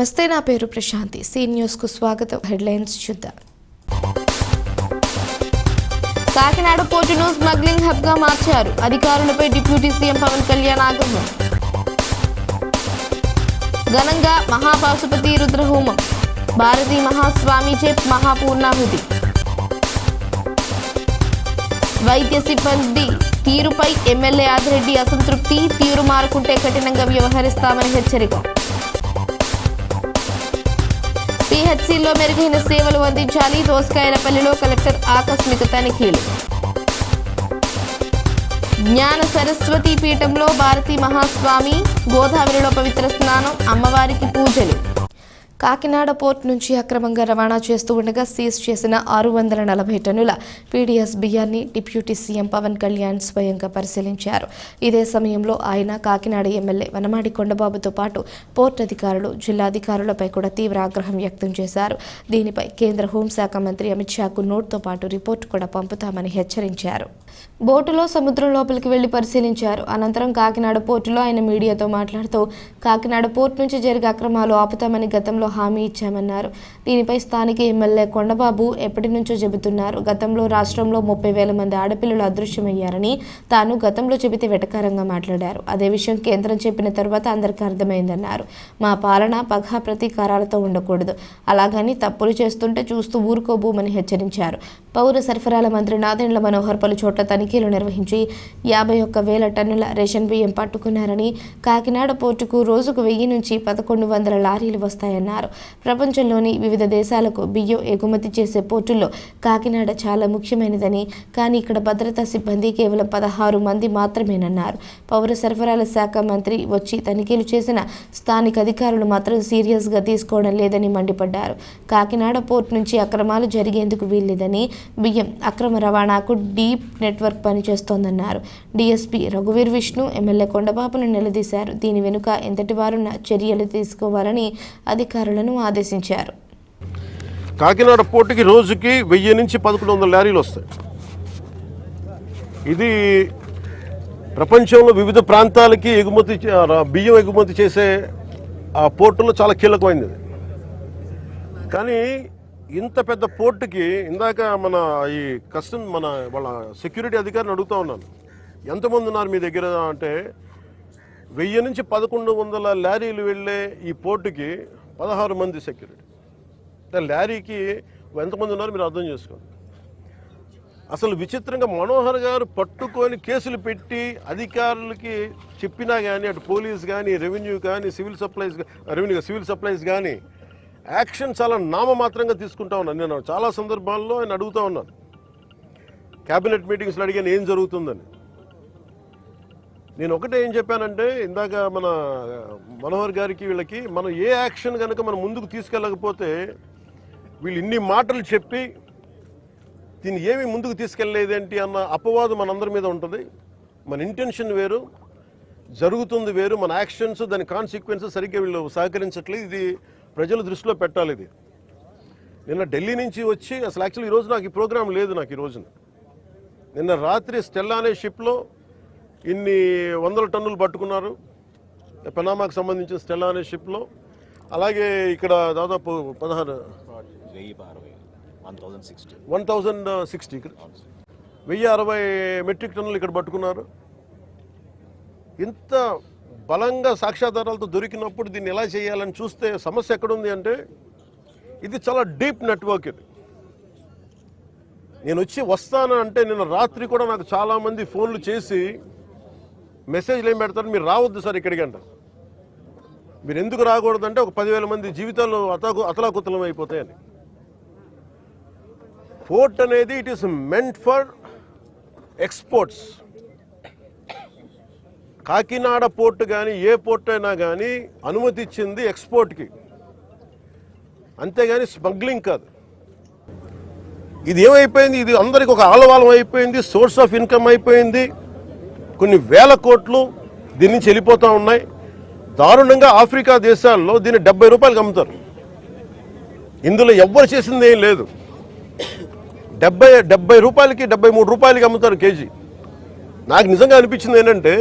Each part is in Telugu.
నమస్తే, నా పేరు ప్రశాంతి. సీ న్యూస్ కు స్వాగతం. హెడ్లైన్స్ చూద్దాం. కాకినాడ పోర్టును స్మగ్లింగ్ హబ్ గా మార్చారు. అధికారులపై డిప్యూటీ సీఎం పవన్ కళ్యాణ్ ఆగ్రహం. ఘనంగా మహాపాశుపతి రుద్రహోమం. భారతీ మహాస్వామిచే మహాపూర్ణాహుతి. వైద్య సిబ్బంది తీరుపై ఎమ్మెల్యే ఆదిరెడ్డి అసంతృప్తి. తీరు మారుకుంటే కఠినంగా వ్యవహరిస్తామని హెచ్చరిక. పీహెచ్సీలో మెరుగైన సేవలు అందించాలి. దోసకాయలపల్లిలో కలెక్టర్ ఆకస్మిక తనిఖీలు. జ్ఞాన సరస్వతి పీఠంలో భారతీ మహాస్వామి. గోదావరిలో పవిత్ర స్నానం. అమ్మవారికి పూజలు. కాకినాడ పోర్ట్ నుంచి అక్రమంగా రవాణా చేస్తూ ఉండగా సీజ్ చేసిన 640 టన్నుల పీడీఎస్ బియ్యాన్ని డిప్యూటీ సీఎం పవన్ కళ్యాణ్ స్వయంగా పరిశీలించారు. ఇదే సమయంలో ఆయన కాకినాడ ఎమ్మెల్యే వనమాడి కొండబాబుతో పాటు పోర్ట్ అధికారులు, జిల్లాధికారులపై కూడా తీవ్ర ఆగ్రహం వ్యక్తం చేశారు. దీనిపై కేంద్ర హోంశాఖ మంత్రి అమిత్ షాకు నోట్తో పాటు రిపోర్టు కూడా పంపుతామని హెచ్చరించారు. బోటులో సముద్రం లోపలికి వెళ్లి పరిశీలించారు. అనంతరం కాకినాడ పోర్టులో ఆయన మీడియాతో మాట్లాడుతూ కాకినాడ పోర్టు నుంచి జరిగే అక్రమాలు ఆపుతామని గతంలో హామీ ఇచ్చామన్నారు. దీనిపై స్థానిక ఎమ్మెల్యే కొండబాబు ఎప్పటి నుంచో చెబుతున్నారు. గతంలో రాష్ట్రంలో 30,000 మంది ఆడపిల్లలు అదృశ్యమయ్యారని తాను గతంలో చెబితే వెటకారంగా మాట్లాడారు. అదే విషయం కేంద్రం చెప్పిన తర్వాత అందరికీ అర్థమైందన్నారు. మా పాలన పగ ప్రతీకారాలతో ఉండకూడదు, అలాగని తప్పులు చేస్తుంటే చూస్తూ ఊరుకోబోమని హెచ్చరించారు. పౌర సరఫరాల మంత్రి నాదెండ్ల మనోహర్ పలు చోట్ల తనిఖీలు నిర్వహించి 51,000 టన్నుల రేషన్ బియ్యం పట్టుకున్నారని, కాకినాడ పోర్టుకు రోజుకు 1000 నుంచి 1100 లారీలు వస్తాయన్నారు. ప్రపంచంలోని వివిధ దేశాలకు బియ్యం ఎగుమతి చేసే పోర్టుల్లో కాకినాడ చాలా ముఖ్యమైనదని, కానీ ఇక్కడ భద్రతా సిబ్బంది కేవలం 16 మంది మాత్రమేనన్నారు. పౌర సరఫరాల శాఖ మంత్రి వచ్చి తనిఖీలు చేసిన స్థానిక అధికారులు మాత్రం సీరియస్గా తీసుకోవడం లేదని మండిపడ్డారు. కాకినాడ పోర్టు నుంచి అక్రమాలు జరిగేందుకు వీల్లేదని, బియ్యం అక్రమ రవాణాకు డీప్ నెట్వర్క్ పనిచేస్తోందన్నారు. డీఎస్పీ రఘువీర్ విష్ణు ఎమ్మెల్యే కొండబాబును నిలదీశారు. దీని వెనుక ఎంతటి వారున్న చర్యలు తీసుకోవాలని అధికారులను ఆదేశించారు. కాకినాడ పోర్టుకి రోజుకి 1000 నుంచి 1100 లారీలు వస్తాయి. ఇది ప్రపంచంలో వివిధ ప్రాంతాలకి బియ్యం ఎగుమతి చేసే ఆ పోర్టులో చాలా కీలకమైనది. కానీ ఇంత పెద్ద పోర్టుకి ఇందాక వాళ్ళ సెక్యూరిటీ అధికారిని అడుగుతూ ఉన్నాను, ఎంతమంది ఉన్నారు మీ దగ్గర అంటే 1000 నుంచి 1100 లారీలు వెళ్ళే ఈ పోర్టుకి 16 మంది సెక్యూరిటీ. లారీకి ఎంతమంది ఉన్నారు మీరు అర్థం చేసుకోండి. అసలు విచిత్రంగా మనోహర్ గారు పట్టుకొని కేసులు పెట్టి అధికారులకి చెప్పినా కానీ, అటు పోలీస్ కానీ, రెవెన్యూ కానీ, సివిల్ సప్లైస్ కానీ యాక్షన్ చాలా నామమాత్రంగా తీసుకుంటా ఉన్నాను. నేను చాలా సందర్భాల్లో ఆయన అడుగుతూ ఉన్నాను, క్యాబినెట్ మీటింగ్స్లో అడిగాను ఏం జరుగుతుందని. నేను ఒకటే ఏం చెప్పానంటే, ఇందాక మన మనోహర్ గారికి వీళ్ళకి మనం ఏ యాక్షన్ కనుక మనం ముందుకు తీసుకెళ్ళకపోతే వీళ్ళు ఇన్ని మాటలు చెప్పి దీన్ని ఏమీ ముందుకు తీసుకెళ్ళలేదేంటి అన్న అపవాదం మనందరి మీద ఉంటుంది. మన ఇంటెన్షన్ వేరు, జరుగుతుంది వేరు, మన యాక్షన్స్ దాని కాన్సిక్వెన్సెస్ సరిగ్గా వీళ్ళు సహకరించట్లేదు. ఇది ప్రజల దృష్టిలో పెట్టాలి. ఇది నిన్న ఢిల్లీ నుంచి వచ్చి అసలు యాక్చువల్లీ ఈరోజు నాకు ఈ ప్రోగ్రాం లేదు. నాకు ఈ రోజున నిన్న రాత్రి స్టెల్లా అనే షిప్లో ఇన్ని 100 టన్నులు పట్టుకున్నారు, పనామాకు సంబంధించిన స్టెల్లా అనే షిప్లో. అలాగే ఇక్కడ దాదాపు 1060 మెట్రిక్ టన్నులు ఇక్కడ పట్టుకున్నారు. ఇంత బలంగా సాక్ష్యాధారాలతో దొరికినప్పుడు దీన్ని ఎలా చేయాలని చూస్తే సమస్య ఎక్కడుంది అంటే, ఇది చాలా డీప్ నెట్వర్క్. ఇది నేను వస్తాను అంటే నిన్న రాత్రి కూడా నాకు చాలామంది ఫోన్లు చేసి మెసేజ్లు ఏం పెడతారు, మీరు రావద్దు సార్ ఇక్కడికి అంటారు. మీరు ఎందుకు రాకూడదంటే ఒక 10,000 మంది జీవితాలు అతలాకుతలం అయిపోతాయని. పోర్ట్ అనేది it is meant for exports. Kakinada port కానీ ఏ పోర్ట్ అయినా కానీ అనుమతి ఇచ్చింది ఎక్స్పోర్ట్కి, అంతేగాని స్మగ్లింగ్ కాదు. ఇది ఏమైపోయింది, ఇది అందరికి ఒక ఆలవాలం అయిపోయింది, సోర్స్ ఆఫ్ ఇన్కమ్ అయిపోయింది. కొన్ని వేల కోట్లు దీని నుంచి వెళ్ళిపోతూ ఉన్నాయి. దారుణంగా ఆఫ్రికా దేశాల్లో దీన్ని 70 రూపాయలకి అమ్ముతారు. ఇందులో ఎవ్వరు చేసింది ఏం లేదు. 70 రూపాయలకి 73 రూపాయలకి అమ్ముతారు కేజీ. నాకు నిజంగా అనిపించింది ఏంటంటే,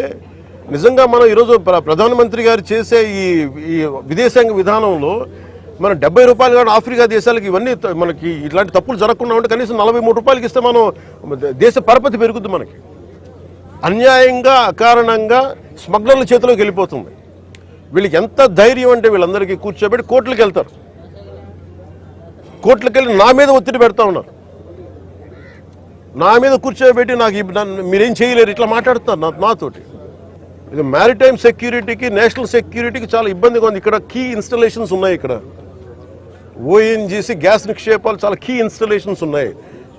నిజంగా మనం ఈరోజు ప్రధానమంత్రి గారు చేసే ఈ విదేశాంగ విధానంలో మనం 70 రూపాయలు కానీ ఆఫ్రికా దేశాలకి ఇవన్నీ మనకి ఇట్లాంటి తప్పులు జరగకుండా ఉంటే కనీసం 43 రూపాయలకి ఇస్తే మనం దేశ పరపతి పెరుగుద్ది. మనకి అన్యాయంగా అకారణంగా స్మగ్లర్ల చేతిలోకి వెళ్ళిపోతుంది. వీళ్ళకి ఎంత ధైర్యం అంటే వీళ్ళందరికీ కూర్చోబెట్టి కోర్టులకు వెళ్తారు. కోర్టులకు వెళ్ళి నా మీద ఒత్తిడి పెడతా ఉన్నారు. నా మీద కూర్చోబెట్టి మీరేం చేయలేరు ఇట్లా మాట్లాడుతున్నారు నాతోటి. ఇది మ్యారిటైమ్ సెక్యూరిటీకి నేషనల్ సెక్యూరిటీకి చాలా ఇబ్బందిగా ఉంది. ఇక్కడ కీ ఇన్స్టలేషన్స్ ఉన్నాయి. ఇక్కడ ఓఎన్జీసీ గ్యాస్ నిక్షేపాలు చాలా కీ ఇన్స్టలేషన్స్ ఉన్నాయి.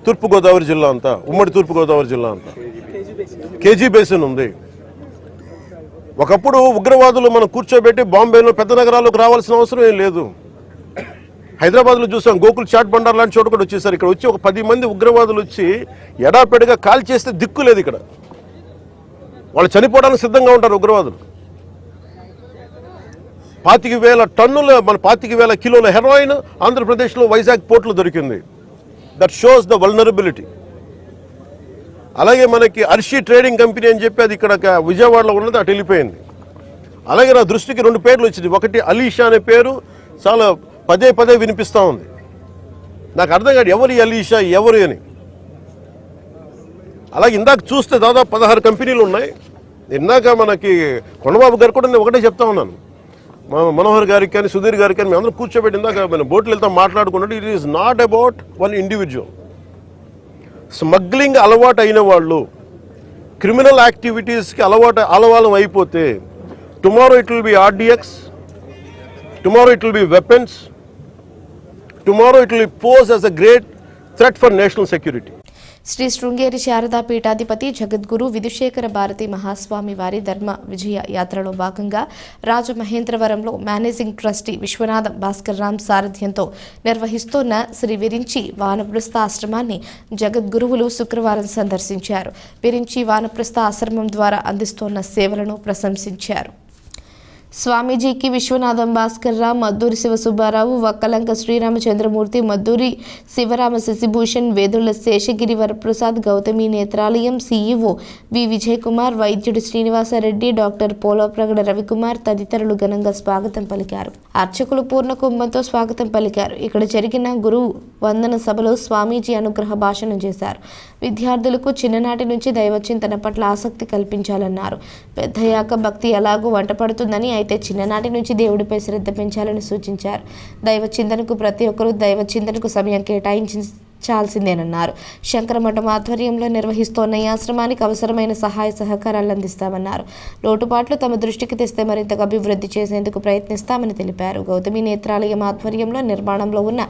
తూర్పుగోదావరి జిల్లా అంతా, ఉమ్మడి తూర్పుగోదావరి జిల్లా అంతా కేజీ బేసిన్ ఉంది. ఒకప్పుడు ఉగ్రవాదులు మనం కూర్చోబెట్టి బాంబేలో పెద్ద నగరాల్లోకి రావాల్సిన అవసరం ఏం లేదు. హైదరాబాద్లో చూసాం, గోకుల్ చాట్ బండార్ లాంటి చోట కూడా వచ్చేసారు. ఇక్కడ వచ్చి ఒక 10 మంది ఉగ్రవాదులు వచ్చి ఎడాపెడిగా కాల్ చేస్తే దిక్కు లేదు. ఇక్కడ వాళ్ళు చనిపోవడానికి సిద్ధంగా ఉంటారు ఉగ్రవాదులు. 25,000 టన్నుల 25,000 కిలోల హెరాయిన్ ఆంధ్రప్రదేశ్లో వైజాగ్ పోర్టులో దొరికింది. That shows the vulnerability. అలాగే మనకి అర్షి ట్రేడింగ్ కంపెనీ అని చెప్పి అది ఇక్కడ విజయవాడలో ఉన్నది, అటు వెళ్ళిపోయింది. అలాగే నా దృష్టికి 2 పేర్లు వచ్చింది. ఒకటి అలీషా అనే పేరు చాలా పదే వినిపిస్తూ ఉంది. నాకు అర్థం కాదు ఎవరు అలీషా ఎవరు అని. అలాగే ఇందాక చూస్తే దాదాపు 16 కంపెనీలు ఉన్నాయి. ఇందాక మనకి కొండబాబు గారు కూడా నేను ఒకటే చెప్తా ఉన్నాను, మనోహర్ గారికి కానీ సుధీర్ గారికి కానీ మేమందరం కూర్చోబెట్టి ఇందాక మనం బోట్లు వెళ్తాం మాట్లాడుకున్నట్టు it is not about one individual. Smuggling అలవాటు అయిన వాళ్ళు క్రిమినల్ యాక్టివిటీస్కి అలవాలం అయిపోతే tomorrow it will be RDX, tomorrow it will be weapons, tomorrow it will pose as a great threat for national security. Shri Sringeri Sharada పీఠాధిపతి జగద్గురు విధుశేఖర భారతి మహాస్వామి వారి ధర్మ విజయ యాత్రలో భాగంగా రాజమహేంద్రవరంలో మేనేజింగ్ ట్రస్టీ విశ్వనాథం భాస్కర్ రామ్ సారథ్యంతో నిర్వహిస్తున్న శ్రీ విరించి వానప్రస్థ ఆశ్రమాన్ని జగద్గురువులు శుక్రవారం సందర్శించారు. విరించి వానప్రస్థ ఆశ్రమం ద్వారా అందిస్తున్న సేవలను ప్రశంసించారు. స్వామీజీకి విశ్వనాథం భాస్కర్ రామ్, మద్దూరి శివసుబ్బారావు, వక్కలంక శ్రీరామచంద్రమూర్తి, మద్దూరి శివరామ శశిభూషణ్, వేదుల శేషగిరి వరప్రసాద్, గౌతమి నేత్రాలయం సీఈఓ వి విజయ్ కుమార్, వైద్యుడు శ్రీనివాసరెడ్డి, డాక్టర్ పోలప్రగడ రవికుమార్ తదితరులు ఘనంగా స్వాగతం పలికారు. అర్చకులు పూర్ణ కుంభంతో స్వాగతం పలికారు. ఇక్కడ జరిగిన గురువు వందన సభలో స్వామీజీ అనుగ్రహ భాషణం చేశారు. విద్యార్థులకు చిన్ననాటి నుంచి దైవచింతన పట్ల ఆసక్తి కల్పించాలన్నారు. పెద్దయ్యాక భక్తి ఎలాగో వంట పడుతుందని, అయితే చిన్ననాటి నుంచి దేవుడిపై శ్రద్ధ పెంచాలని సూచించారు. దైవ చింతనకు ప్రతి ఒక్కరూ దైవ చింతనకు సమయం కేటాయించాల్సిందేనన్నారు. శంకరమఠం ఆధ్వర్యంలో నిర్వహిస్తోన్న ఈ ఆశ్రమానికి అవసరమైన సహాయ సహకారాలు అందిస్తామన్నారు. లోటుపాట్లు తమ దృష్టికి తెస్తే మరింతగా అభివృద్ధి చేసేందుకు ప్రయత్నిస్తామని తెలిపారు. గౌతమి నేత్రాలయం ఆధ్వర్యంలో నిర్మాణంలో ఉన్న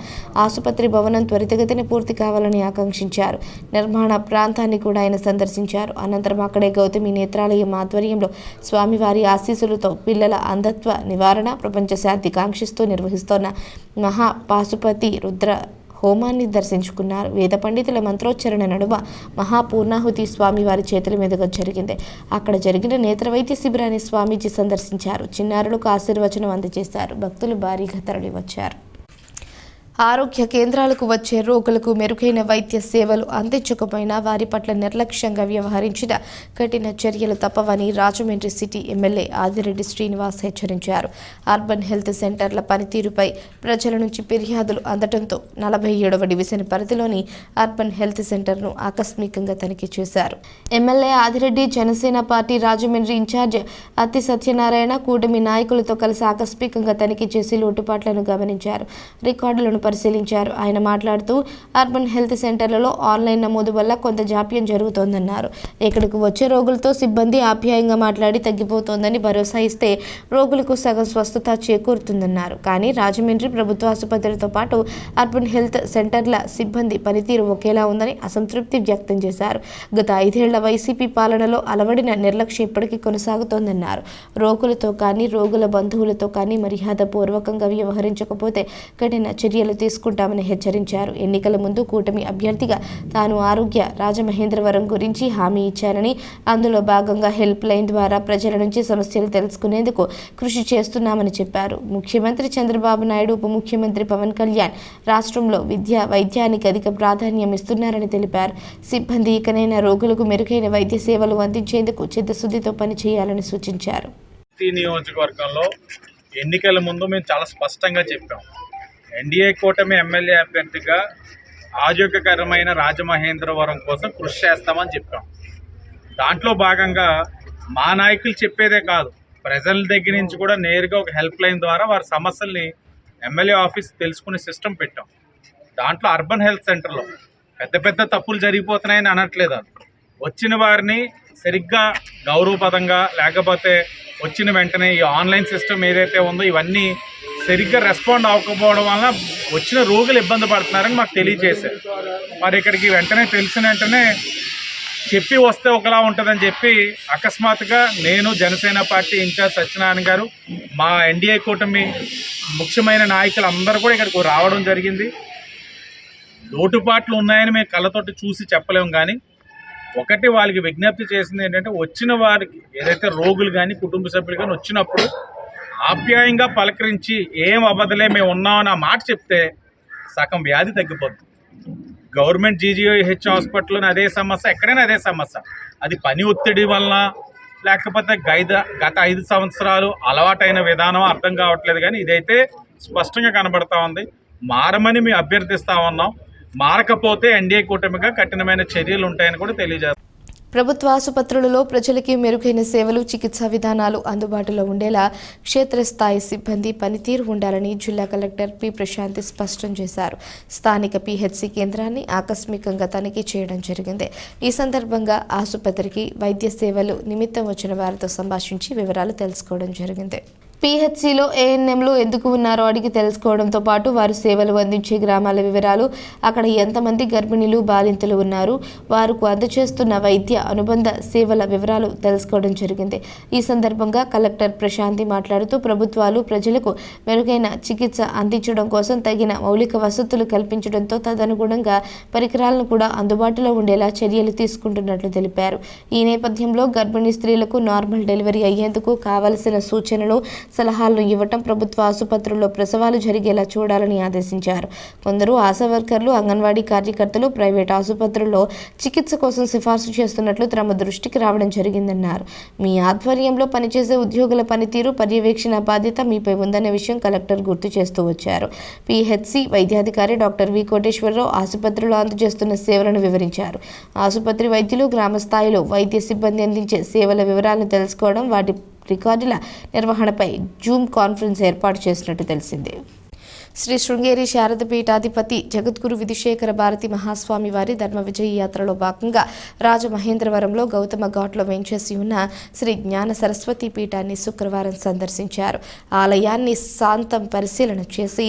ఆసుపత్రి భవనం త్వరితగతిన పూర్తి కావాలని ఆకాంక్షించారు. నిర్మాణ ప్రాంతాన్ని కూడా ఆయన సందర్శించారు. అనంతరం అక్కడే గౌతమి నేత్రాలయం ఆధ్వర్యంలో స్వామివారి ఆశీస్సులతో పిల్లల అంధత్వ నివారణ, ప్రపంచ శాంతి కాంక్షిస్తూ నిర్వహిస్తోన్న మహా పాశుపతి రుద్ర హోమాన్ని దర్శించుకున్నారు. వేద పండితుల మంత్రోచ్చరణ నడుమ మహాపూర్ణాహుతి స్వామివారి చేతుల మీదుగా జరిగింది. అక్కడ జరిగిన నేత్ర వైద్య శిబిరాన్ని స్వామీజీ సందర్శించారు. చిన్నారులకు ఆశీర్వచనం అందజేశారు. భక్తులు భారీగా తరలి వచ్చారు. ఆరోగ్య కేంద్రాలకు వచ్చే రోగులకు మెరుగైన వైద్య సేవలు అందించకపోయినా వారి పట్ల నిర్లక్ష్యంగా వ్యవహరించిన కఠిన చర్యలు తప్పవని రాజమండ్రి సిటీ ఎమ్మెల్యే ఆదిరెడ్డి శ్రీనివాస్ హెచ్చరించారు. అర్బన్ హెల్త్ సెంటర్ల పనితీరుపై ప్రజల నుంచి ఫిర్యాదులు అందడంతో 47వ డివిజన్ పరిధిలోని అర్బన్ హెల్త్ సెంటర్ను ఆకస్మికంగా తనిఖీ చేశారు. MLA Adireddy Janasena party Rajahmundry incharge Atti Satyanarayana కూటమి నాయకులతో కలిసి ఆకస్మికంగా తనిఖీ చేసి లోటుపాట్లను గమనించారు. రికార్డులను పరిశీలించారు. ఆయన మాట్లాడుతూ అర్బన్ హెల్త్ సెంటర్లలో ఆన్లైన్ నమోదు వల్ల కొంత జాప్యం జరుగుతోందన్నారు. ఇక్కడకు వచ్చే రోగులతో సిబ్బంది ఆప్యాయంగా మాట్లాడి తగ్గిపోతోందని భరోసా ఇస్తే రోగులకు సగం స్వస్థత చేకూరుతుందన్నారు. కానీ రాజమండ్రి ప్రభుత్వ ఆసుపత్రితో పాటు అర్బన్ హెల్త్ సెంటర్ల సిబ్బంది పనితీరు ఒకేలా ఉందని అసంతృప్తి వ్యక్తం చేశారు. గత 5 ఏళ్ల వైసీపీ పాలనలో అలవడిన నిర్లక్ష్యం ఇప్పటికీ కొనసాగుతోందన్నారు. రోగులతో కానీ రోగుల బంధువులతో కానీ మర్యాదపూర్వకంగా వ్యవహరించకపోతే కఠిన చర్యలు చర్యలు తీసుకుంటామని హెచ్చరించారు. ఎన్నికల ముందు కూటమి అభ్యర్థిగా తాను ఆరోగ్య రాజమహేంద్రవరం గురించి హామీ ఇచ్చానని, అందులో భాగంగా హెల్ప్ లైన్ ద్వారా ప్రజల నుంచి సమస్యలు తెలుసుకునేందుకు కృషి చేస్తున్నామని చెప్పారు. ముఖ్యమంత్రి చంద్రబాబు నాయుడు, ఉప ముఖ్యమంత్రి పవన్ కళ్యాణ్ రాష్ట్రంలో వైద్యానికి అధిక ప్రాధాన్యం ఇస్తున్నారని తెలిపారు. సిబ్బంది ఇకనైనా రోగులకు మెరుగైన వైద్య సేవలు అందించేందుకు చిత్తశుద్ధితో పనిచేయాలని సూచించారు. నియోజకవర్గంలో ఎన్నికల ముందు మేము చాలా స్పష్టంగా చెప్పాం, ఎన్డీఏ కూటమి ఎమ్మెల్యే అభ్యర్థిగా ఆరోగ్యకరమైన రాజమహేంద్రవరం కోసం కృషి చేస్తామని చెప్పాం. దాంట్లో భాగంగా మా నాయకులు చెప్పేదే కాదు, ప్రజల దగ్గర నుంచి కూడా నేరుగా ఒక హెల్ప్ లైన్ ద్వారా వారి సమస్యల్ని ఎమ్మెల్యే ఆఫీస్ తెలుసుకునే సిస్టమ్ పెట్టాం. దాంట్లో అర్బన్ హెల్త్ సెంటర్లో పెద్ద పెద్ద తప్పులు జరిగిపోతున్నాయని అనట్లేదు. వచ్చిన వారిని సరిగ్గా గౌరవపదంగా, లేకపోతే వచ్చిన వెంటనే ఈ ఆన్లైన్ సిస్టమ్ ఏదైతే ఉందో ఇవన్నీ సరిగ్గా రెస్పాండ్ అవ్వకపోవడం వలన వచ్చిన రోగులు ఇబ్బంది పడుతున్నారని మాకు తెలియజేశారు. మరి ఇక్కడికి వెంటనే తెలిసిన వెంటనే చెప్పి వస్తే ఒకలా ఉంటుందని చెప్పి అకస్మాత్తుగా నేను, జనసేన పార్టీ ఇన్ఛార్జ్ సత్యనారాయణ గారు, మా ఎన్డీఏ కూటమి ముఖ్యమైన నాయకులు అందరూ కూడా ఇక్కడికి రావడం జరిగింది. లోటుపాట్లు ఉన్నాయని మేము కళ్ళతోటి చూసి చెప్పలేము, కానీ ఒకటి వాళ్ళకి విజ్ఞప్తి చేసింది ఏంటంటే, వచ్చిన వారికి ఏదైతే రోగులు కానీ కుటుంబ సభ్యులు కానీ వచ్చినప్పుడు ఆప్యాయంగా పలకరించి ఏం అవ్వదులే మేము ఉన్నామని ఆ మాట చెప్తే సగం వ్యాధి తగ్గిపోతుంది. గవర్నమెంట్ జీజీహెచ్ హాస్పిటల్లోనే అదే సమస్య, ఎక్కడైనా అదే సమస్య. అది పని ఒత్తిడి వలన, లేకపోతే గత 5 సంవత్సరాలు అలవాటైన విధానం అర్థం కావట్లేదు, కానీ ఇదైతే స్పష్టంగా కనబడతా ఉంది. మారమని మేము అభ్యర్థిస్తా ఉన్నాం. మారకపోతే ఎన్డీఏ కూటమిగా కఠినమైన చర్యలు ఉంటాయని కూడా తెలియజేస్తాం. ప్రభుత్వ ఆసుపత్రులలో ప్రజలకి మెరుగైన సేవలు, చికిత్సా విధానాలు అందుబాటులో ఉండేలా క్షేత్రస్థాయి సిబ్బంది పనితీరు ఉండాలని జిల్లా కలెక్టర్ పి ప్రశాంతి స్పష్టం చేశారు. స్థానిక పీహెచ్సి కేంద్రాన్ని ఆకస్మికంగా తనిఖీ చేయడం జరిగింది. ఈ సందర్భంగా ఆసుపత్రికి వైద్య సేవలు నిమిత్తం వచ్చిన వారితో సంభాషించి వివరాలు తెలుసుకోవడం జరిగింది. పీహెచ్సిలో ఏఎన్ఎంలు ఎందుకు ఉన్నారో అడిగి తెలుసుకోవడంతో పాటు వారు సేవలు అందించే గ్రామాల వివరాలు, అక్కడ ఎంతమంది గర్భిణీలు, బాలింతలు ఉన్నారు, వారికి అందజేస్తున్న వైద్య అనుబంధ సేవల వివరాలు తెలుసుకోవడం జరిగింది. ఈ సందర్భంగా కలెక్టర్ ప్రశాంతి మాట్లాడుతూ, ప్రభుత్వాలు ప్రజలకు మెరుగైన చికిత్స అందించడం కోసం తగిన మౌలిక వసతులు కల్పించడంతో తదనుగుణంగా పరికరాలను కూడా అందుబాటులో ఉండేలా చర్యలు తీసుకుంటున్నట్లు తెలిపారు. ఈ నేపథ్యంలో గర్భిణీ స్త్రీలకు నార్మల్ డెలివరీ అయ్యేందుకు కావలసిన సూచనలు, సలహాలను ఇవ్వటం, ప్రభుత్వ ఆసుపత్రుల్లో ప్రసవాలు జరిగేలా చూడాలని ఆదేశించారు. కొందరు ఆశా వర్కర్లు, అంగన్వాడీ కార్యకర్తలు ప్రైవేట్ ఆసుపత్రుల్లో చికిత్స కోసం సిఫార్సు చేస్తున్నట్లు తమ దృష్టికి రావడం జరిగిందన్నారు. మీ ఆధ్వర్యంలో పనిచేసే ఉద్యోగుల పనితీరు, పర్యవేక్షణ బాధ్యత మీపై ఉందనే విషయం కలెక్టర్ గుర్తు చేస్తూ వచ్చారు. పీహెచ్సి వైద్యాధికారి డాక్టర్ వి కోటేశ్వరరావు ఆసుపత్రిలో అందజేస్తున్న సేవలను వివరించారు. ఆసుపత్రి వైద్యులు గ్రామ స్థాయిలో వైద్య సిబ్బంది అందించే సేవల వివరాలను తెలుసుకోవడం, వాటి రికార్డుల నిర్వహణపై జూమ్ కాన్ఫరెన్స్ ఏర్పాటు చేసినట్టు తెలిసింది. శ్రీ శృంగేరి శారదపీఠాధిపతి జగద్గురు విధుశేఖర భారతి మహాస్వామి వారి ధర్మ విజయ యాత్రలో భాగంగా రాజమహేంద్రవరంలో గౌతమ ఘాట్లో వేంచేసి ఉన్న శ్రీ జ్ఞాన సరస్వతి పీఠాన్ని శుక్రవారం సందర్శించారు. ఆలయాన్ని శాంతం పరిశీలన చేసి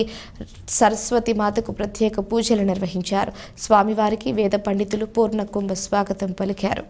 సరస్వతి మాతకు ప్రత్యేక పూజలు నిర్వహించారు. స్వామివారికి వేద పండితులు పూర్ణ కుంభ స్వాగతం పలికారు.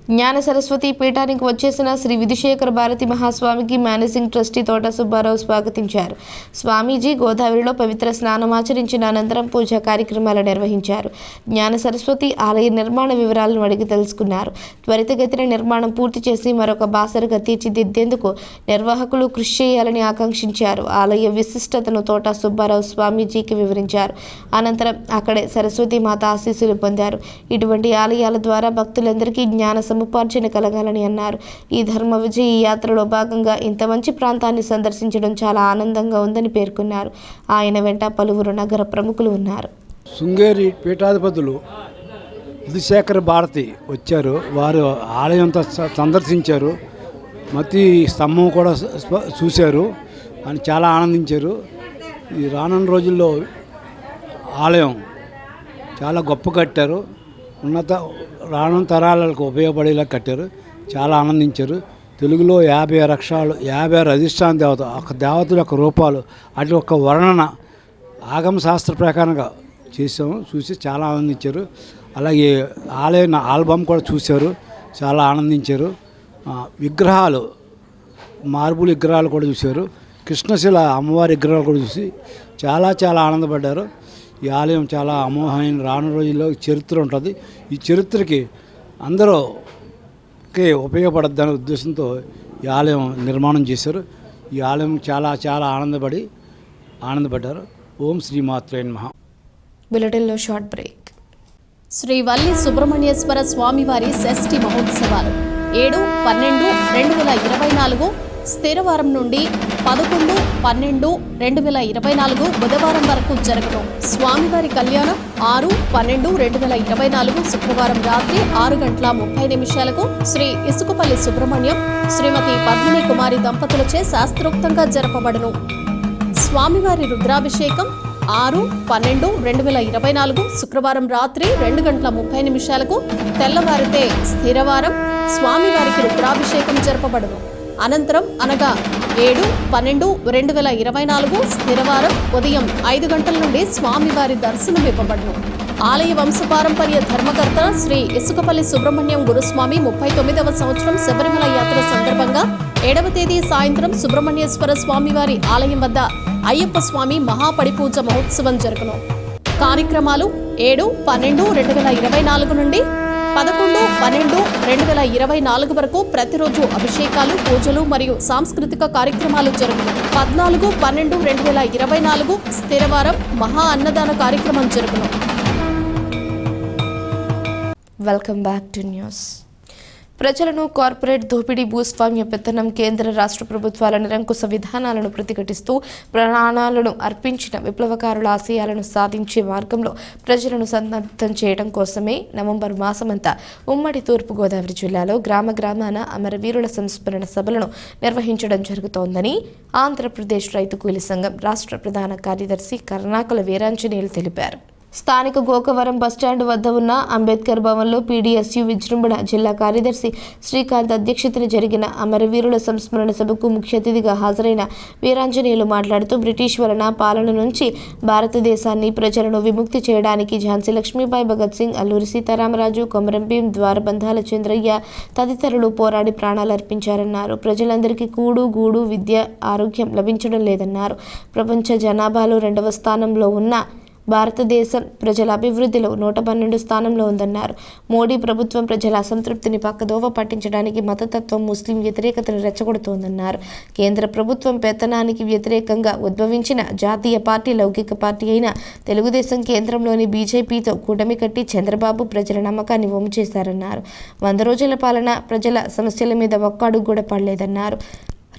జ్ఞాన సరస్వతి పీఠానికి వచ్చేసిన శ్రీ విధుశేఖర భారతి మహాస్వామికి మేనేజింగ్ ట్రస్టీ తోట సుబ్బారావు స్వాగతించారు. స్వామీజీ గోదావరిలో పవిత్ర స్నానం ఆచరించిన అనంతరం పూజా కార్యక్రమాలు నిర్వహించారు. జ్ఞాన సరస్వతి ఆలయ నిర్మాణ వివరాలను అడిగి తెలుసుకున్నారు. త్వరితగతిన నిర్మాణం పూర్తి చేసి మరొక బాసరగా తీర్చిదిద్దేందుకు నిర్వాహకులు కృషి చేయాలని ఆకాంక్షించారు. ఆలయ విశిష్టతను తోట సుబ్బారావు స్వామీజీకి వివరించారు. అనంతరం అక్కడే సరస్వతి మాత ఆశీస్సులు పొందారు. ఇటువంటి ఆలయాల ద్వారా భక్తులందరికీ జ్ఞాన సముపార్జన కలగాలని అన్నారు. ఈ ధర్మ విజయ యాత్రలో భాగంగా ఇంత మంచి ప్రాంతాన్ని సందర్శించడం చాలా ఆనందంగా ఉందని పేర్కొన్నారు. ఆయన వెంట పలువురు నగర ప్రముఖులు ఉన్నారు. శృంగేరి పీఠాధిపతులు విధుశేఖర భారతి వచ్చారు. వారు ఆలయం సందర్శించారు. మతి స్తంభం కూడా చూశారు అని చాలా ఆనందించారు. ఈ రానున్న రోజుల్లో ఆలయం చాలా గొప్ప కట్టారు. రానున్న తరాలకు ఉపయోగపడేలా కట్టారు. చాలా ఆనందించారు. తెలుగులో 56 అధిష్టాన దేవత, ఒక దేవతల యొక్క రూపాలు, అటు ఒక వర్ణన ఆగమ శాస్త్ర ప్రకారంగా చేసాము. చూసి చాలా ఆనందించారు. అలాగే ఆలయ ఆల్బమ్ కూడా చూశారు, చాలా ఆనందించారు. విగ్రహాలు, మార్బుల్ విగ్రహాలు కూడా చూశారు. కృష్ణశిల అమ్మవారి విగ్రహాలు కూడా చూసి చాలా చాలా ఆనందపడ్డారు. ఈ ఆలయం చాలా అమోఘమైన రాను రోజుల్లో చరిత్ర ఉంటుంది. ఈ చరిత్రకి అందరూకి ఉపయోగపడద్దనే ఉద్దేశంతో ఈ ఆలయం నిర్మాణం చేశారు. ఈ ఆలయం చాలా చాలా ఆనందపడ్డారు. ఓం శ్రీమాత్రే నమః. బులెటిన్లో షార్ట్ బ్రేక్. శ్రీ వల్లి సుబ్రహ్మణ్యేశ్వర స్వామివారి షష్ఠి మహోత్సవాలు 7/12/2024 స్థిరవారం నుండి 11/12/2024 బుధవారం వరకు జరగను. స్వామివారి కళ్యాణం 6/12/2024 శుక్రవారం రాత్రి 6:30 శ్రీ ఇసుకపల్లి సుబ్రహ్మణ్యం శ్రీమతి పద్మిని కుమారి దంపతులచే శాస్త్రోక్తంగా జరపబడును. స్వామివారి రుద్రాభిషేకం 6/12/2024 శుక్రవారం రాత్రి 2:30 తెల్లవారితే స్థిరవారం స్వామివారికి రుద్రాభిషేకం జరపబడును. అనంతరం అనగా 7/12/2024 స్థిరవారం ఉదయం 5 గంటల నుండి స్వామివారి దర్శనం ఇవ్వబడును. ఆలయ వంశపారంపర్య ధర్మకర్త శ్రీ ఇసుకపల్లి సుబ్రహ్మణ్యం గురుస్వామి 39వ సంవత్సరం శబరిమల యాత్ర సందర్భంగా 7వ తేదీ సాయంత్రం సుబ్రహ్మణ్యేశ్వర స్వామివారి ఆలయం వద్ద అయ్యప్ప స్వామి మహాపడిపూజ మహోత్సవం జరుగును. కార్యక్రమాలు 7/12/2024 నుండి 11/12/2024 వరకు ప్రతిరోజు అభిషేకాలు, పూజలు మరియు సాంస్కృతిక కార్యక్రమాలు జరుగును. 14/12/2024 స్థిరవారం మహా అన్నదాన కార్యక్రమం జరుగును. Welcome back to news. ప్రజలను కార్పొరేట్ దోపిడీ, భూస్వామ్య పెత్తనం, కేంద్ర రాష్ట్ర ప్రభుత్వాల నిరంకుశ విధానాలను ప్రతిఘటిస్తూ ప్రాణాలను అర్పించిన విప్లవకారుల ఆశయాలను సాధించే మార్గంలో ప్రజలను సన్నద్ధం చేయడం కోసమే నవంబర్ మాసమంతా ఉమ్మడి తూర్పుగోదావరి జిల్లాలో గ్రామాన అమరవీరుల సంస్మరణ సభలను నిర్వహించడం జరుగుతోందని ఆంధ్రప్రదేశ్ రైతు కూలీ సంఘం రాష్ట్ర ప్రధాన కార్యదర్శి కర్ణాకుల వీరాంజనేయులు తెలిపారు. స్థానిక గోకవరం బస్టాండ్ వద్ద ఉన్న అంబేద్కర్ భవన్లో పీడీఎస్యు విజృంభణ జిల్లా కార్యదర్శి శ్రీకాంత్ అధ్యక్షతన జరిగిన అమరవీరుల సంస్మరణ సభకు ముఖ్య అతిథిగా హాజరైన వీరాంజనేయులు మాట్లాడుతూ బ్రిటిష్ వలన పాలన నుంచి భారతదేశాన్ని ప్రజలను విముక్తి చేయడానికి ఝాన్సీ లక్ష్మీబాయి, భగత్ సింగ్, అల్లూరి సీతారామరాజు, కొమరం భీం, ద్వారబంధాల చంద్రయ్య తదితరులు పోరాడి ప్రాణాలు అర్పించారన్నారు. ప్రజలందరికీ కూడు, గూడు, విద్య, ఆరోగ్యం లభించడం లేదన్నారు. ప్రపంచ జనాభాలో 2వ స్థానంలో ఉన్న భారతదేశం ప్రజల అభివృద్ధిలో 112 స్థానంలో ఉందన్నారు. మోడీ ప్రభుత్వం ప్రజల అసంతృప్తిని పక్కదోవ పట్టించడానికి మతతత్వం, ముస్లిం వ్యతిరేకతను రెచ్చగొడుతోందన్నారు. కేంద్ర ప్రభుత్వం పెత్తనానికి వ్యతిరేకంగా ఉద్భవించిన జాతీయ పార్టీ లౌకిక పార్టీ అయిన తెలుగుదేశం కేంద్రంలోని బీజేపీతో కూటమి కట్టి చంద్రబాబు ప్రజల నమ్మకాన్ని వమ్ము చేశారన్నారు. 100 రోజుల పాలన ప్రజల సమస్యల మీద ఒక్క అడుగు కూడా పడలేదన్నారు.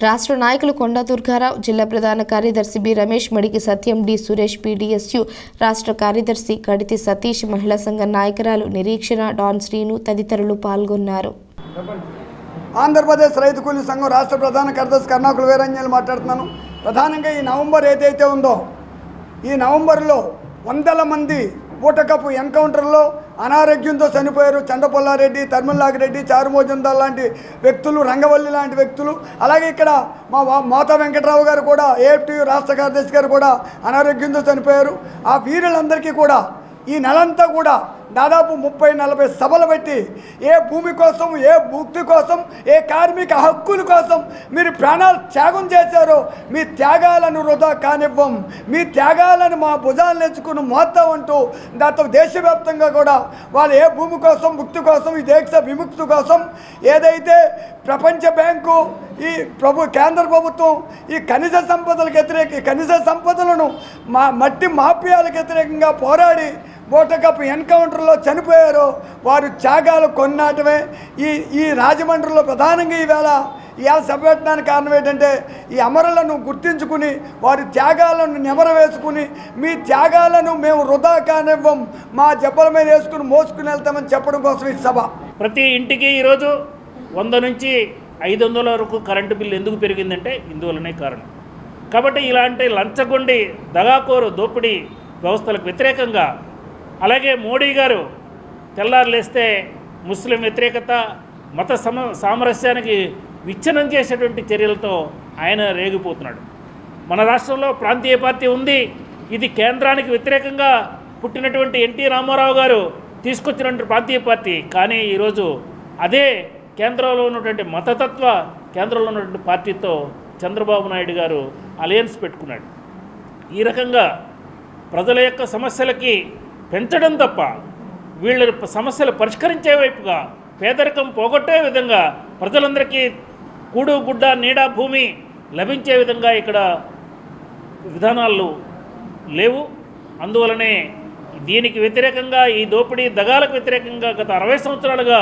రాష్ట్ర నాయకులు కొండా దుర్గారావు, జిల్లా ప్రధాన కార్యదర్శి బి రమేష్, మడికి సత్యం, డి సురేష్, పీడీఎస్యు రాష్ట్ర కార్యదర్శి కడితి సతీష్, మహిళా సంఘ నాయకురాలు నిరీక్షణ, డాన్ శ్రీను తదితరులు పాల్గొన్నారు. ఆంధ్రప్రదేశ్ రైతు కూలీ సంఘం రాష్ట్ర ప్రధాన కార్యదర్శి కర్ణాకుల వీరాంజనేయులు మాట్లాడుతున్నాను. ప్రధానంగా ఈ నవంబర్ ఏదైతే ఉందో, ఈ నవంబర్లో వందల మంది పూటకపు ఎన్కౌంటర్లో అనారోగ్యంతో చనిపోయారు. చండపొల్లారెడ్డి, తర్మల్లాగిరెడ్డి, చారుమోజుందాల్ లాంటి వ్యక్తులు, రంగవల్లి లాంటి వ్యక్తులు, అలాగే ఇక్కడ మా మోతా వెంకటరావు గారు కూడా, ఏఎఫ్టీయూ రాష్ట్ర కార్యదర్శి గారు కూడా అనారోగ్యంతో చనిపోయారు. ఆ వీరులందరికీ కూడా ఈ నెలంతా కూడా దాదాపు 30-40 సభలు పెట్టి ఏ భూమి కోసం, ఏ ముక్తి కోసం, ఏ కార్మిక హక్కుల కోసం మీరు ప్రాణాలు త్యాగం చేశారో మీ త్యాగాలను వృధా కానివ్వం, మీ త్యాగాలను మా భుజాలను ఎంచుకుని మోద్దాం అంటూ దాంతో దేశవ్యాప్తంగా కూడా వాళ్ళు ఏ భూమి కోసం, ముక్తి కోసం, ఈ దేశ విముక్తి కోసం ఏదైతే ప్రపంచ బ్యాంకు, ఈ కేంద్ర ప్రభుత్వం ఈ ఖనిజ సంపదలను మట్టి మాఫియాలకు వ్యతిరేకంగా పోరాడి బోటకప్పు ఎన్కౌంటర్లో చనిపోయారో వారు త్యాగాలు కొన్నాటమే. ఈ రాజమండ్రిలో ప్రధానంగా ఈవేళ సభ పెట్టడానికి కారణం ఏంటంటే ఈ అమరులను గుర్తించుకుని వారి త్యాగాలను నెమరవేసుకుని మీ త్యాగాలను మేము వృధా కానివ్వం, మా జబ్బల మీద వేసుకుని మోసుకుని వెళ్తామని చెప్పడం కోసం ఈ సభ. ప్రతి ఇంటికి ఈరోజు 100 నుంచి 500 వరకు కరెంటు బిల్లు ఎందుకు పెరిగిందంటే ఇందువల్లనే కారణం. కాబట్టి ఇలాంటి లంచగొండి, దగాకోరు, దోపిడీ వ్యవస్థలకు వ్యతిరేకంగా, అలాగే మోడీ గారు తెల్లారులేస్తే ముస్లిం వ్యతిరేకత, మత సామరస్యానికి విచ్ఛిన్నం చేసేటువంటి చర్యలతో ఆయన రేగిపోతున్నాడు. మన రాష్ట్రంలో ప్రాంతీయ పార్టీ ఉంది. ఇది కేంద్రానికి వ్యతిరేకంగా పుట్టినటువంటి ఎన్టీ రామారావు గారు తీసుకొచ్చినటువంటి ప్రాంతీయ పార్టీ. కానీ ఈరోజు అదే కేంద్రంలో ఉన్నటువంటి మతతత్వ కేంద్రంలో ఉన్నటువంటి పార్టీతో చంద్రబాబు నాయుడు గారు అలయన్స్ పెట్టుకున్నాడు. ఈ రకంగా ప్రజల యొక్క సమస్యలకి పెంచడం తప్ప వీళ్ళ సమస్యలు పరిష్కరించే వైపుగా పేదరికం పోగొట్టే విధంగా ప్రజలందరికీ కూడు గుడ్డ నీడ భూమి లభించే విధంగా ఇక్కడ విధానాలు లేవు. అందువలనే దీనికి వ్యతిరేకంగా, ఈ దోపిడీ దగాలకు వ్యతిరేకంగా గత 60 సంవత్సరాలుగా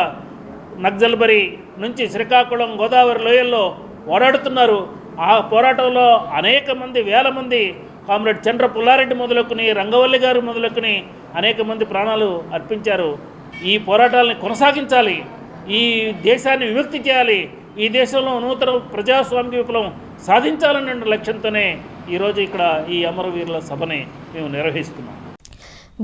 నక్సల్బరీ నుంచి శ్రీకాకుళం గోదావరి లోయల్లో పోరాడుతున్నారు. ఆ పోరాటంలో అనేక మంది, వేల మంది, కామ్రేడ్ చంద్ర పుల్లారెడ్డి మొదలుకొని, రంగవల్లి గారు మొదలుకొని అనేక మంది ప్రాణాలు అర్పించారు. ఈ పోరాటాలని కొనసాగించాలి, ఈ దేశాన్ని విముక్తి చేయాలి, ఈ దేశంలో నూతన ప్రజాస్వామ్య విప్లవం సాధించాలనే లక్ష్యంతోనే ఈరోజు ఇక్కడ ఈ అమరవీరుల సభని మేము నిర్వహిస్తున్నాం.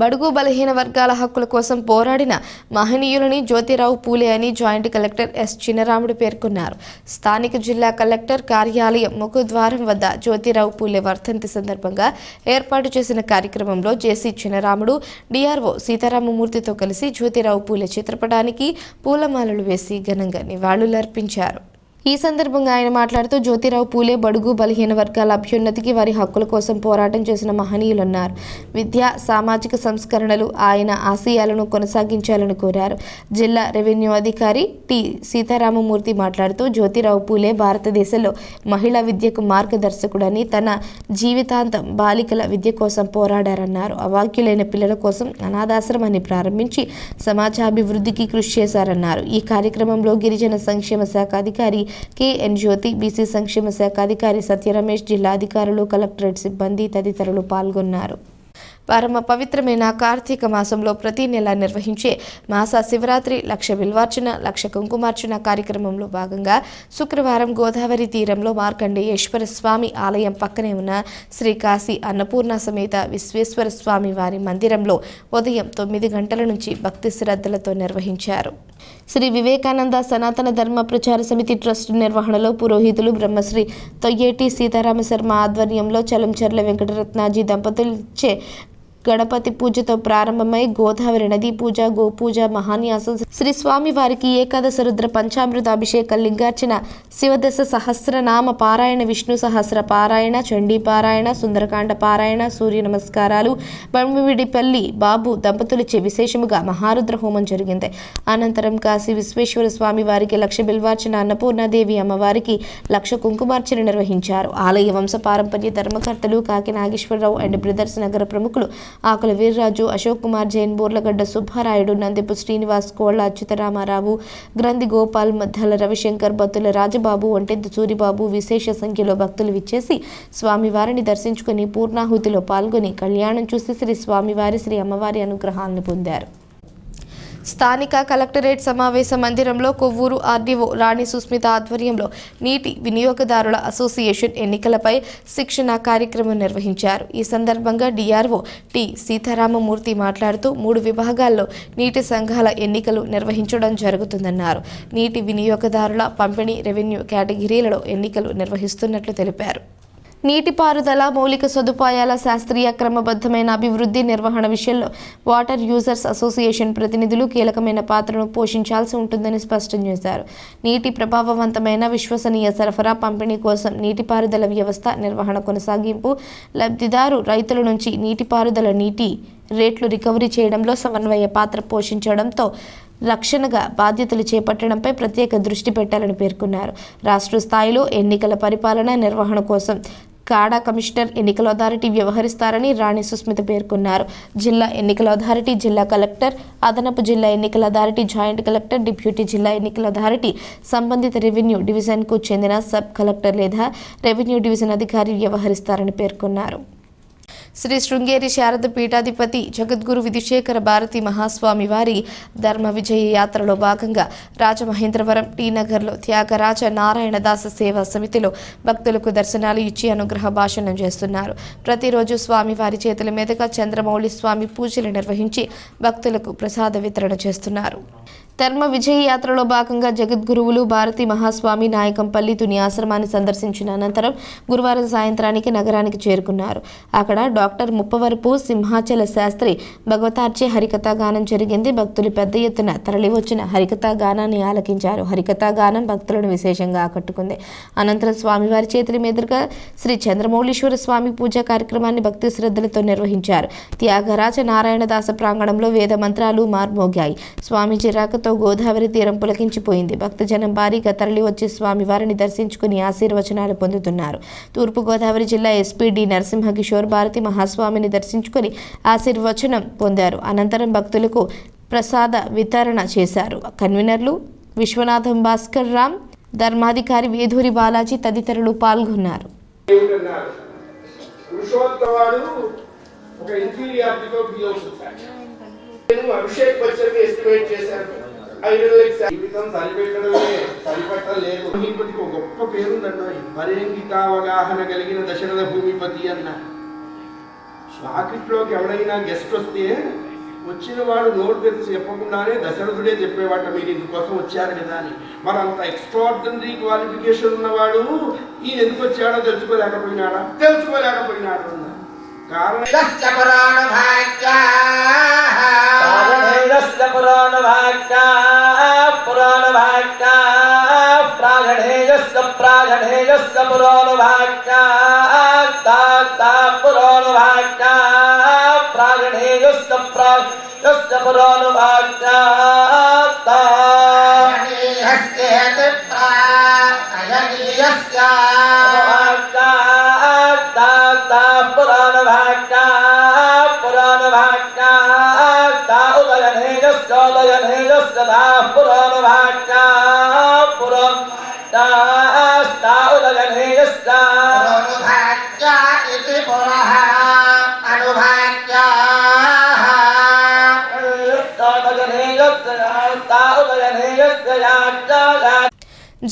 బడుగు బలహీన వర్గాల హక్కుల కోసం పోరాడిన మహనీయులని జ్యోతిరావు పూలే అని జాయింట్ కలెక్టర్ ఎస్ చిన్నరాముడు పేర్కొన్నారు. స్థానిక జిల్లా కలెక్టర్ కార్యాలయం ముఖద్వారం వద్ద జ్యోతిరావు పూలే వర్ధంతి సందర్భంగా ఏర్పాటు చేసిన కార్యక్రమంలో జేసీ చిన్నరాముడు, డిఆర్ఓ సీతారామమూర్తితో కలిసి జ్యోతిరావు పూలే చిత్రపటానికి పూలమాలలు వేసి ఘనంగా నివాళులర్పించారు. ఈ సందర్భంగా ఆయన మాట్లాడుతూ జ్యోతిరావు పూలే బడుగు బలహీన వర్గాల అభ్యున్నతికి, వారి హక్కుల కోసం పోరాటం చేసిన మహనీయులన్నారు. విద్య, సామాజిక సంస్కరణలు ఆయన ఆశయాలను కొనసాగించాలని కోరారు. జిల్లా రెవెన్యూ అధికారి టి సీతారామమూర్తి మాట్లాడుతూ జ్యోతిరావు పూలే భారతదేశంలో మహిళా విద్యకు మార్గదర్శకుడని, తన జీవితాంతం బాలికల విద్య కోసం పోరాడారన్నారు. అవాక్యులైన పిల్లల కోసం అనాథాశ్రమాన్ని ప్రారంభించి సమాజాభివృద్ధికి కృషి చేశారన్నారు. ఈ కార్యక్రమంలో గిరిజన సంక్షేమ శాఖ అధికారి కెఎన్ జ్యోతి, బీసీ సంక్షేమ శాఖ అధికారి సత్యరమేష్, జిల్లా అధికారులు, కలెక్టరేట్ సిబ్బంది తదితరులు పాల్గొన్నారు. పరమ పవిత్రమైన కార్తీక మాసంలో ప్రతి నెల నిర్వహించే మాస శివరాత్రి లక్ష బిల్వార్చన, లక్ష కుంకుమార్చన కార్యక్రమంలో భాగంగా శుక్రవారం గోదావరి తీరంలో మార్కండేయేశ్వర స్వామి ఆలయం పక్కనే ఉన్న శ్రీ కాశీ అన్నపూర్ణ సమేత విశ్వేశ్వర స్వామి వారి మందిరంలో ఉదయం 9 గంటల నుంచి భక్తి శ్రద్ధలతో నిర్వహించారు. శ్రీ వివేకానంద సనాతన ధర్మ ప్రచార సమితి ట్రస్ట్ నిర్వహణలో పురోహితులు బ్రహ్మశ్రీ తొయ్యేటి సీతారామ శర్మ ఆధ్వర్యంలో చలంచర్ల వెంకటరత్నాజీ దంపతులచే గణపతి పూజతో ప్రారంభమై గోదావరి నది పూజ, గోపూజ, మహాన్యాసం, శ్రీ స్వామి వారికి ఏకాదశ రుద్ర పంచామృత అభిషేక, లింగార్చన, శివదశ సహస్రనామ పారాయణ, విష్ణు సహస్ర పారాయణ, చండీ పారాయణ, సుందరకాండ పారాయణ, సూర్య నమస్కారాలు, బమ్మిడిపల్లి బాబు దంపతులచే విశేషముగా మహారుద్ర హోమం జరిగింది. అనంతరం కాశీ విశ్వేశ్వర స్వామి వారికి లక్ష బిల్వార్చన, అన్నపూర్ణాదేవి అమ్మవారికి లక్ష కుంకుమార్చన నిర్వహించారు. ఆలయ వంశ పారంపర్య ధర్మకర్తలు కాకి నాగేశ్వరరావు అండ్ బ్రదర్స్ నగర ప్రముఖులు ఆకుల వీర్రాజు, అశోక్ కుమార్ జైన్, బోర్లగడ్డ సుబ్బారాయుడు, నందిపు శ్రీనివాస్, కోళ్ల అచ్యుతరామారావు, గ్రంథి గోపాల్, మద్దల రవిశంకర్, బత్తుల రాజబాబు, ఒంటెద్దు సూరిబాబు విశేష సంఖ్యలో భక్తులు విచ్చేసి స్వామివారిని దర్శించుకుని పూర్ణాహుతిలో పాల్గొని కళ్యాణం చూసి శ్రీ స్వామివారి, శ్రీ అమ్మవారి అనుగ్రహాలను పొందారు. స్థానిక కలెక్టరేట్ సమావేశ మందిరంలో కొవ్వూరు ఆర్డీఓ రాణి సుస్మిత ఆధ్వర్యంలో నీటి వినియోగదారుల అసోసియేషన్ ఎన్నికలపై శిక్షణ కార్యక్రమం నిర్వహించారు. ఈ సందర్భంగా డిఆర్ఓ టి సీతారామమూర్తి మాట్లాడుతూ 3 విభాగాల్లో నీటి సంఘాల ఎన్నికలు నిర్వహించడం జరుగుతుందన్నారు. నీటి వినియోగదారుల పంపిణీ, రెవెన్యూ కేటగిరీలలో ఎన్నికలు నిర్వహిస్తున్నట్లు తెలిపారు. నీటిపారుదల, మౌలిక సదుపాయాల శాస్త్రీయ క్రమబద్ధమైన అభివృద్ధి నిర్వహణ విషయంలో వాటర్ యూజర్స్ అసోసియేషన్ ప్రతినిధులు కీలకమైన పాత్రను పోషించాల్సి ఉంటుందని స్పష్టం చేశారు. నీటి ప్రభావవంతమైన విశ్వసనీయ సరఫరా, పంపిణీ కోసం నీటిపారుదల వ్యవస్థ నిర్వహణ కొనసాగింపు, లబ్ధిదారు రైతుల నుంచి నీటిపారుదల నీటి రేట్లు రికవరీ చేయడంలో సమన్వయ పాత్ర పోషించడంతో రక్షణగా బాధ్యతలు చేపట్టడంపై ప్రత్యేక దృష్టి పెట్టాలని పేర్కొన్నారు. రాష్ట్ర స్థాయిలో ఎన్నికల పరిపాలన నిర్వహణ కోసం కాడా కమిషనర్, ఎన్నికల అథారిటీ వ్యవహరిస్తారని రాణి సుస్మిత పేర్కొన్నారు. జిల్లా ఎన్నికల అథారిటీ, జిల్లా కలెక్టర్, అదనపు జిల్లా ఎన్నికల అథారిటీ, జాయింట్ కలెక్టర్, డిప్యూటీ జిల్లా ఎన్నికల అథారిటీ, సంబంధిత రెవెన్యూ డివిజన్కు చెందిన సబ్ కలెక్టర్ లేదా రెవెన్యూ డివిజన్ అధికారి వ్యవహరిస్తారని పేర్కొన్నారు. శ్రీ శృంగేరి శారద పీఠాధిపతి జగద్గురు విధుశేఖర భారతి మహాస్వామి వారి ధర్మ విజయ యాత్రలో భాగంగా రాజమహేంద్రవరం టీ నగర్లో త్యాగరాజ నారాయణదాస సేవా సమితిలో భక్తులకు దర్శనాలు ఇచ్చి అనుగ్రహ భాషణం చేస్తున్నారు. ప్రతిరోజు స్వామివారి చేతుల మీదుగా చంద్రమౌళి స్వామి పూజలు నిర్వహించి భక్తులకు ప్రసాద వితరణ చేస్తున్నారు. ధర్మ విజయ యాత్రలో భాగంగా జగద్గురువులు భారతీ మహాస్వామి నాయకంపల్లి తుని ఆశ్రమాన్ని సందర్శించిన అనంతరం గురువారం సాయంత్రానికి నగరానికి చేరుకున్నారు. అక్కడ డాక్టర్ ముప్పవరపు సింహాచల శాస్త్రి భగవతార్చే హరికథా గానం జరిగింది. భక్తులు పెద్ద ఎత్తున తరలివచ్చిన హరికథా గానాన్ని ఆలకించారు. హరికథా గానం భక్తులను విశేషంగా ఆకట్టుకుంది. అనంతరం స్వామివారి చేతుల మీదుగా శ్రీ చంద్రమౌళీశ్వర స్వామి పూజా కార్యక్రమాన్ని భక్తి శ్రద్ధలతో నిర్వహించారు. త్యాగరాజ నారాయణదాస ప్రాంగణంలో వేద మంత్రాలు మార్మోగాయి. స్వామీజీ రాకతో గోదావరి తీరం పులకించిపోయింది. భక్తజనం భారీగా తరలి వచ్చి స్వామివారిని దర్శించుకుని ఆశీర్వచనాలు పొందుతున్నారు. తూర్పుగోదావరి జిల్లా ఎస్పీ డి నరసింహకిషోర్ భారతి మహాస్వామిని దర్శించుకుని ఆశీర్వచనం పొందారు. అనంతరం భక్తులకు ప్రసాద వితరణ చేశారు. కన్వీనర్లు విశ్వనాథం భాస్కర్ రామ్, ధర్మాధికారి వేధూరి బాలాజీ తదితరులు పాల్గొన్నారు. అభిషేక్ బచ్చన్ ఎస్టిమేట్ చేశారు. జీవితం సరిపెట్టడమే సరిపట్టలేదు. భూమిపతికి ఒక గొప్ప పేరుందండి, పరేంగితావగాహన కలిగిన దశరథ భూమిపతి అన్న. వాకిట్లోకి ఎవడైనా గెస్ట్ వస్తే వచ్చిన వాడు నోటు తెరిచి చెప్పకుండానే దశరథుడే చెప్పేవాట, మీరు ఇందుకోసం వచ్చారు కదా అని. మరి అంత ఎక్స్ట్రాడినరీ క్వాలిఫికేషన్ ఉన్నవాడు ఈయన ఎందుకు వచ్చాడో తెలుసుకోలేకపోయినాడు అన్న కారణం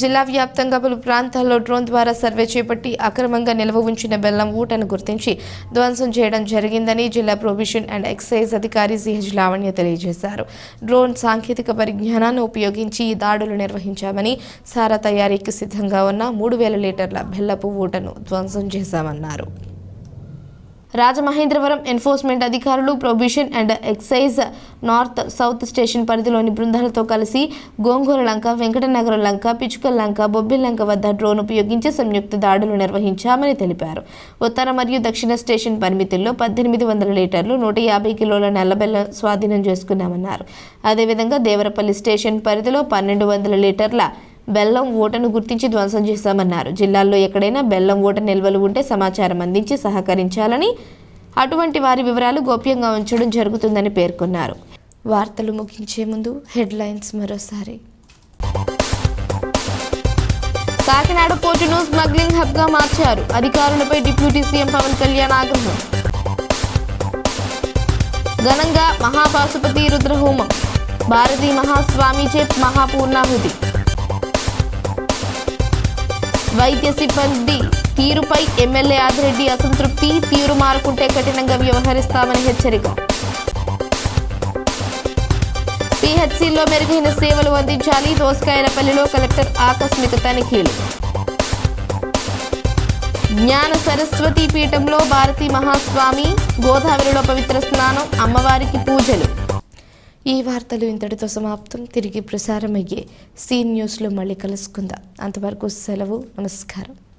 జిల్లా వ్యాప్తంగా పలు ప్రాంతాల్లో డ్రోన్ ద్వారా సర్వే చేపట్టి అక్రమంగా నిల్వ ఉంచిన బెల్లం ఊటను గుర్తించి ధ్వంసం చేయడం జరిగిందని జిల్లా ప్రొవిషన్ అండ్ ఎక్సైజ్ అధికారి సిహెచ్ లావణ్య తెలియజేశారు. డ్రోన్ సాంకేతిక పరిజ్ఞానాన్ని ఉపయోగించి ఈ దాడులు నిర్వహించామని, సారా తయారీకి సిద్ధంగా ఉన్న 3000 లీటర్ల బెల్లపు ఊటను ధ్వంసం చేశామన్నారు. రాజమహేంద్రవరం ఎన్ఫోర్స్మెంట్ అధికారులు prohibition and excise north south station పరిధిలోని బృందాలతో కలిసి గోంగూర లంక, వెంకటనగర లంక, పిచుకల్ లంక, బొబ్బిల్ లంక వద్ద డ్రోన్ ఉపయోగించి సంయుక్త దాడులు నిర్వహించామని తెలిపారు. ఉత్తర మరియు దక్షిణ స్టేషన్ పరిమితుల్లో 1800 లీటర్లు 150 కిలోల నల్లబెల్లం స్వాధీనం చేసుకున్నామన్నారు. అదేవిధంగా దేవరపల్లి స్టేషన్ పరిధిలో 1200 లీటర్ల బెల్లం ఓటను గుర్తించి ధ్వంసం చేశామన్నారు. జిల్లాల్లో ఎక్కడైనా బెల్లం ఓట నిల్వలు ఉంటే సమాచారం అందించి సహకరించాలని, అటువంటి వారి వివరాలు గోప్యంగా ఉంచడం జరుగుతుందని పేర్కొన్నారు. వార్తలు ముగించే ముందు హెడ్లైన్స్ మరోసారి. కాకినాడ పోర్టును స్మగ్లింగ్ హబ్గా మార్చారు. అధికారులపై డిప్యూటీ సీఎం పవన్ కళ్యాణ్ ఆగ్రహం. ఘనంగా మహాపాశుపతి రుద్రహోమం. భారతీ మహాస్వామిచే మహాపూర్ణాహుతి. వైద్య సిబ్బంది తీరుపై ఎమ్మెల్యే ఆదిరెడ్డి అసంతృప్తి. తీరు మారుకుంటే కఠినంగా వ్యవహరిస్తామని హెచ్చరిక. పిహెచ్సిలో మెరుగైన సేవలు అందించాలి. దోసకాయలపల్లిలో కలెక్టర్ ఆకస్మిక తనిఖీలు. జ్ఞాన సరస్వతి పీఠంలో భారతీ మహాస్వామి, గోదావరిలో పవిత్ర స్నానం, అమ్మవారికి పూజలు. ఈ వార్తలు ఇంతటితో సమాప్తం. తిరిగి ప్రసారమయ్యే సీ న్యూస్లో మళ్ళీ కలుసుకుందాం. అంతవరకు సెలవు. నమస్కారం.